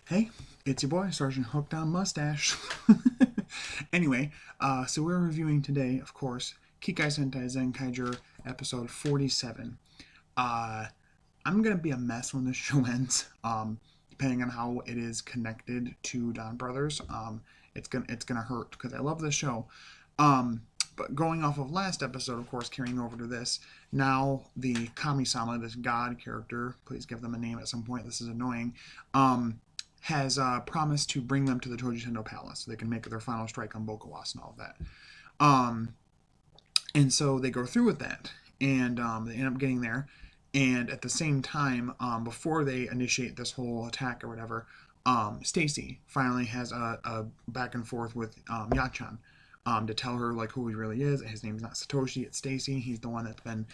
Hey, it's your boy, Sergeant Hooked on Mustache. Anyway, so we're reviewing today, of course, Kikai Sentai Zenkaiger episode 47. Uh, I'm gonna be a mess when this show ends, depending on how it is connected to Don Brothers. It's gonna hurt because I love this show. Um, but going off of last episode, of course, carrying over to this, now the Kami-sama, this god character, please give them a name at some point. This is annoying. Has promised to bring them to the Tojitendo Palace so they can make their final strike on Bokawas and all of that. Um, and so they go through with that, and they end up getting there. And at the same time, before they initiate this whole attack or whatever, Stacy finally has a back and forth with Yachan, to tell her like who he really is. His name's not Satoshi, it's Stacy. He's the one that's been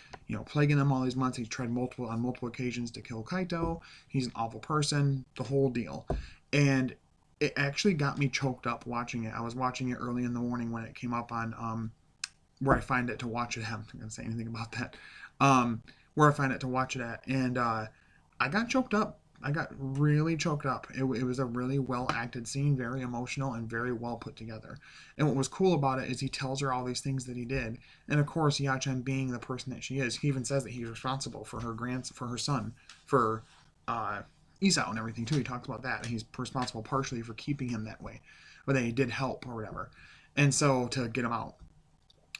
plaguing them all these months. He's tried on multiple occasions to kill Kaito. He's an awful person. The whole deal, and it actually got me choked up watching it. I was watching it early in the morning when it came up on where I find it to watch it. I'm not going to say anything about that. Where I find it to watch it at, and I got choked up. I got really choked up. It was a really well acted scene, very emotional and very well put together. And what was cool about it is he tells her all these things that he did, and of course, Yachan being the person that she is, he even says that he's responsible for her son, for uh, Isao and everything too. He talks about that. And he's responsible partially for keeping him that way, but that he did help or whatever. And so to get him out,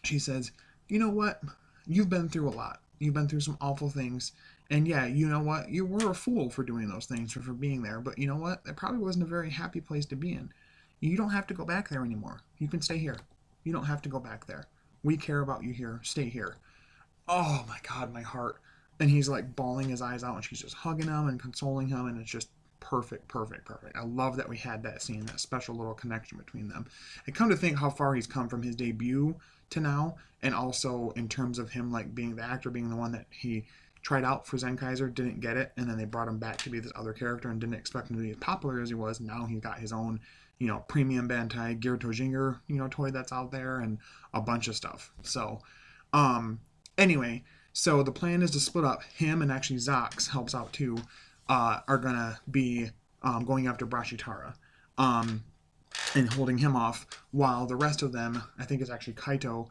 she says, "You know what? You've been through a lot. You've been through some awful things. And yeah, you know what? You were a fool for doing those things, for being there. But you know what? That probably wasn't a very happy place to be in. You don't have to go back there anymore. You can stay here. You don't have to go back there. We care about you here. Stay here." Oh my God, my heart. And he's like bawling his eyes out, and she's just hugging him and consoling him, and it's just perfect, perfect, perfect. I love that we had that scene, that special little connection between them. And come to think how far he's come from his debut to now, and also in terms of him like being the actor, being the one that he tried out for Zenkaiser, didn't get it, and then they brought him back to be this other character and didn't expect him to be as popular as he was. Now he's got his own, premium Bantai Gear Tojinger, toy that's out there, and a bunch of stuff. So, um, anyway, so the plan is to split up. Him and actually Zox helps out too. Are gonna be going after Brashitara, um, and holding him off, while the rest of them, I think it's actually Kaito,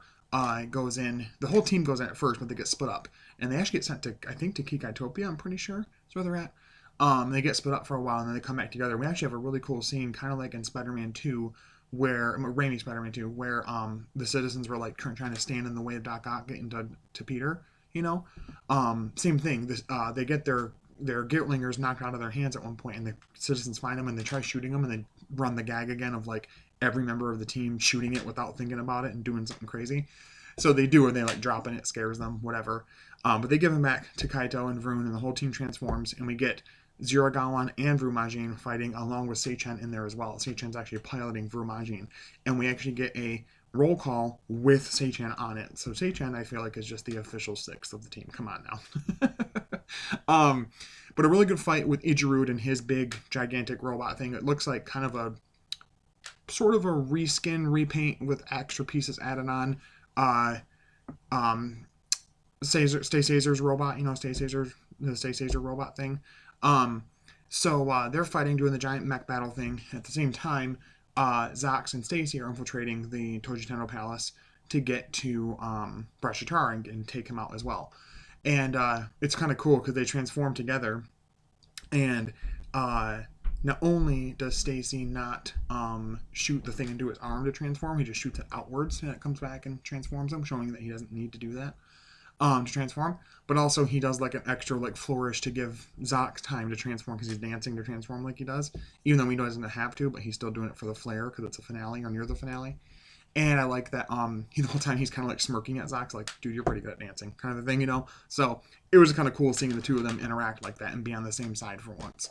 goes in. The whole team goes in at first, but they get split up, and they actually get sent to, I think, to Kikaitopia. I'm pretty sure that's where they're at. They get split up for a while, and then they come back together. We actually have a really cool scene, kind of like in Spider-Man 2, where Raimi Spider-Man 2, where the citizens were like trying to stand in the way of Doc Ock getting to Peter. Same thing. They get their Gittlingers knocked out of their hands at one point, and the citizens find them and they try shooting them, and they run the gag again of like every member of the team shooting it without thinking about it and doing something crazy. So they do, and they like drop it, it scares them, whatever. But they give him back to Kaito and Vroon, and the whole team transforms, and we get Ziragawan and Vrumajin fighting along with Seichan in there as well. Seichan's actually piloting Vrumajin, and we actually get a roll call with Seichan on it. So Seichan, I feel like, is just the official sixth of the team. Come on now. But a really good fight with Ijirud and his big, gigantic robot thing. It looks like kind of a sort of a reskin, repaint with extra pieces added on. Uh, um, Stay Caesar's robot, Stay Caesar, the Stay Caesar robot thing. Um, so they're fighting, doing the giant mech battle thing. At the same time, Zox and Stacy are infiltrating the Tojitendo Palace to get to Brashitara and take him out as well. And it's kind of cool because they transform together. And not only does Stacy not shoot the thing into his arm to transform, he just shoots it outwards and it comes back and transforms him, showing that he doesn't need to do that to transform. But also he does like an extra like flourish to give Zox time to transform because he's dancing to transform like he does, even though he doesn't have to, but he's still doing it for the flair because it's a finale or near the finale. And I like that the whole time he's kind of like smirking at Zox, like, dude, you're pretty good at dancing, kind of a thing. So it was kind of cool seeing the two of them interact like that and be on the same side for once.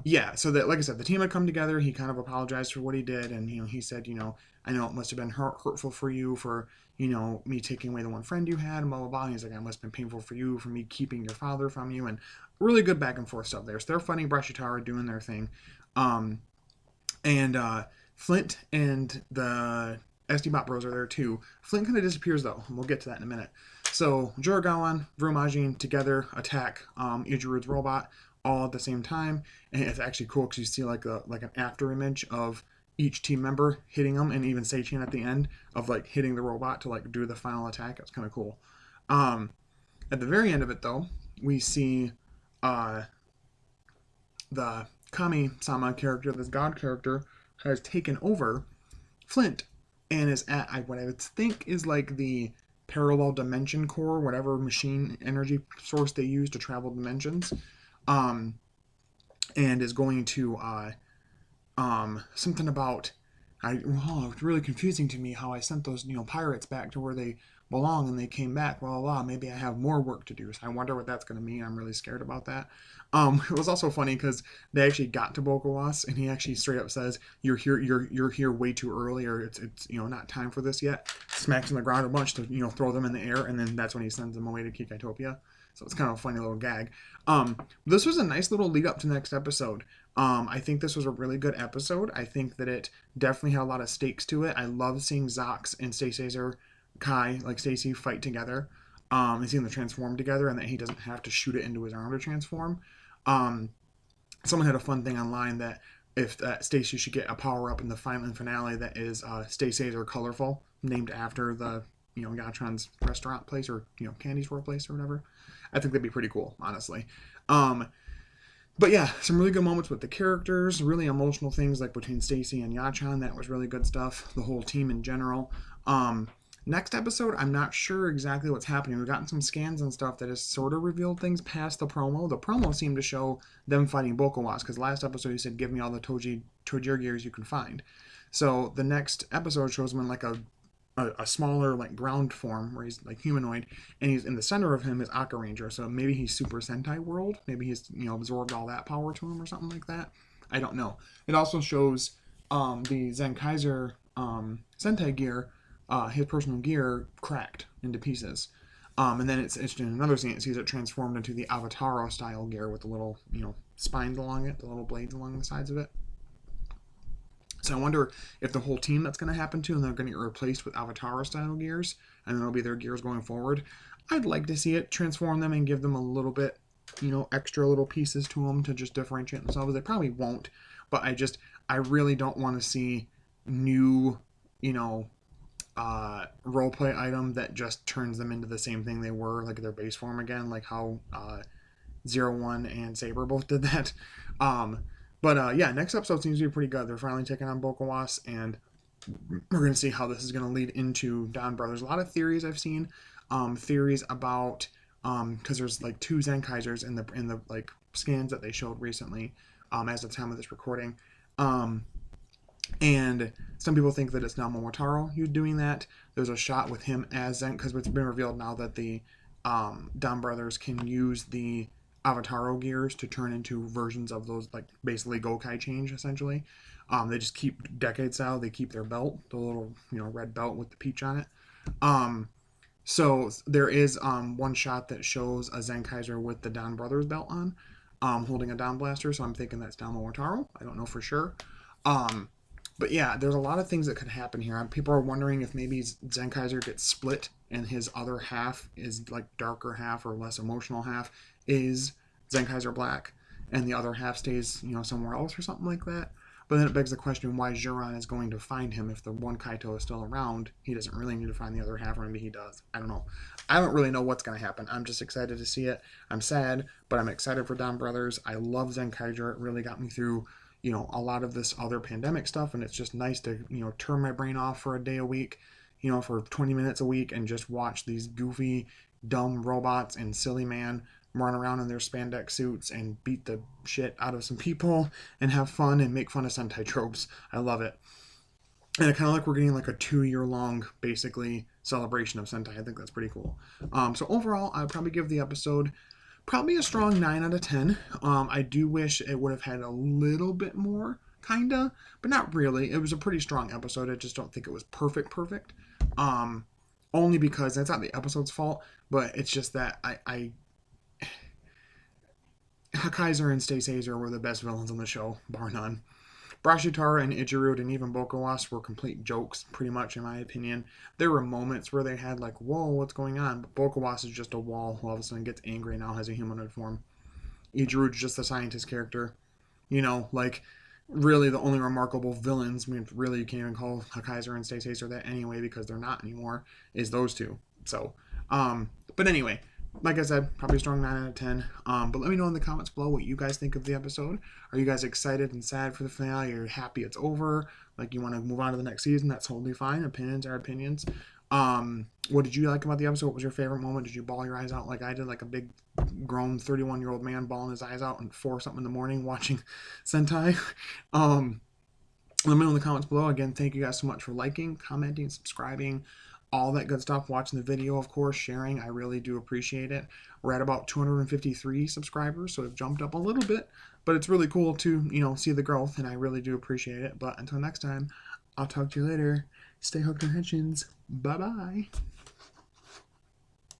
Yeah, so that, like I said, the team had come together. He kind of apologized for what he did, and he said, I know it must have been hurtful for you for me taking away the one friend you had, and blah blah blah. And he's like, it must have been painful for you for me keeping your father from you, and really good back and forth stuff there. So they're fighting Brashitara, doing their thing, and Flint and the SD Bot Bros are there too. Flint kind of disappears though, and we'll get to that in a minute. So Juragawan, Vrumajin together attack Ijiru's robot all at the same time, and it's actually cool because you see like an after image of each team member hitting them, and even Seichin at the end of like hitting the robot to like do the final attack. It's kind of cool. Um, at the very end of it, though, we see uh, the Kami-sama character, this god character, has taken over Flint and is at what I would think is like the parallel dimension core, whatever machine energy source they use to travel dimensions, um, and is going to something about it's really confusing to me how I sent those pirates back to where they belong and they came back. Well, maybe I have more work to do. So I wonder what that's going to mean. I'm really scared about that. It was also funny because they actually got to Bokowas and he actually straight up says, "You're here. You're here way too early, or it's not time for this yet." Smacks on the ground a bunch to throw them in the air, and then that's when he sends them away to Kikaitopia. So it's kind of a funny little gag. This was a nice little lead up to the next episode. I think this was a really good episode. I think that it definitely had a lot of stakes to it. I love seeing Zox and Stacy Kai, like Stacy, fight together. And seeing them transform together, and that he doesn't have to shoot it into his arm to transform. Someone had a fun thing online that if Stacy should get a power up in the final finale that is Stacy Colorful, named after the Yatron's restaurant place or candy store place or whatever. I think that'd be pretty cool, honestly. But yeah, some really good moments with the characters, really emotional things like between Stacy and Yachan. That was really good stuff. The whole team in general. Next episode, I'm not sure exactly what's happening. We've gotten some scans and stuff that has sort of revealed things past the promo. The promo seemed to show them fighting Bokowas, because last episode you said, "Give me all the Tojir gears you can find." So the next episode shows them in like a smaller like ground form where he's like humanoid, and he's in the center of him is Aka Ranger. So maybe he's Super Sentai World. Maybe he's absorbed all that power to him or something like that. I don't know. It also shows the Zenkaiger Sentai gear, his personal gear, cracked into pieces. And then it's in another scene, it sees it transformed into the Avataro style gear with the little spines along it, the little blades along the sides of it. So I wonder if the whole team that's going to happen to, and they're going to get replaced with Avataro-style gears, and it'll be their gears going forward. I'd like to see it transform them and give them a little bit, extra little pieces to them to just differentiate themselves. They probably won't, but I really don't want to see new, roleplay item that just turns them into the same thing they were, like their base form again, like how 01 and Saber both did that. But yeah, next episode seems to be pretty good. They're finally taking on Bokowas, and we're going to see how this is going to lead into Don Brothers. A lot of theories I've seen. Theories about, because there's like 2 Zenkaisers in the like scans that they showed recently, as of the time of this recording. And some people think that it's Naomo Motaro who's doing that. There's a shot with him as Zen, because it's been revealed now that the Don Brothers can use the Avataro gears to turn into versions of those, like basically Gokai change essentially. They just keep Decade style. They keep their belt, the little red belt with the peach on it. So there is one shot that shows a Zenkaiser with the Don Brothers belt on, holding a Don Blaster. So I'm thinking that's Don Motaro. I don't know for sure. But yeah, there's a lot of things that could happen here. People are wondering if maybe Zenkaiser gets split and his other half is like darker half or less emotional half is Zenkaiser Black, and the other half stays, somewhere else or something like that. But then it begs the question why Juran is going to find him if the one Kaito is still around. He doesn't really need to find the other half, or maybe he does. I don't know. I don't really know what's going to happen. I'm just excited to see it. I'm sad, but I'm excited for Don Brothers. I love Zenkaiger. It really got me through a lot of this other pandemic stuff, and it's just nice to turn my brain off for a day a week, for 20 minutes a week, and just watch these goofy, dumb robots and silly man run around in their spandex suits and beat the shit out of some people and have fun and make fun of Sentai tropes. I love it. And it kind of like we're getting like a 2-year-long, basically, celebration of Sentai. I think that's pretty cool. So overall, I'd probably give the episode probably a strong 9 out of 10. I do wish it would have had a little bit more, kinda, but not really. It was a pretty strong episode. I just don't think it was perfect. Only because that's not the episode's fault, but it's just that Hakaiser and Stacy were the best villains on the show, bar none. Brashitara and Ichirud and even Bokawas were complete jokes, pretty much, in my opinion. There were moments where they had like, whoa, what's going on? But Bokawas is just a wall who all of a sudden gets angry and now has a humanoid form. Ichirud's just a scientist character. Like, really the only remarkable villains, I mean, really you can't even call Kaiser and Stay Taser that anyway because they're not anymore, is those two. So, but anyway, like I said, probably a strong 9 out of 10. But let me know in the comments below what you guys think of the episode. Are you guys excited and sad for the finale? Are you happy it's over? Like, you want to move on to the next season? That's totally fine. Opinions are opinions. What did you like about the episode? What was your favorite moment? Did you bawl your eyes out like I did, like a big grown 31-year-old man bawling his eyes out at 4 something in the morning watching Sentai? Let me know in the comments below. Again, thank you guys so much for liking, commenting, subscribing, all that good stuff, watching the video, of course, sharing. I really do appreciate it. We're at about 253 subscribers, so we've jumped up a little bit, but it's really cool to, see the growth, and I really do appreciate it. But until next time, I'll talk to you later. Stay hooked on Hitchens. Bye-bye.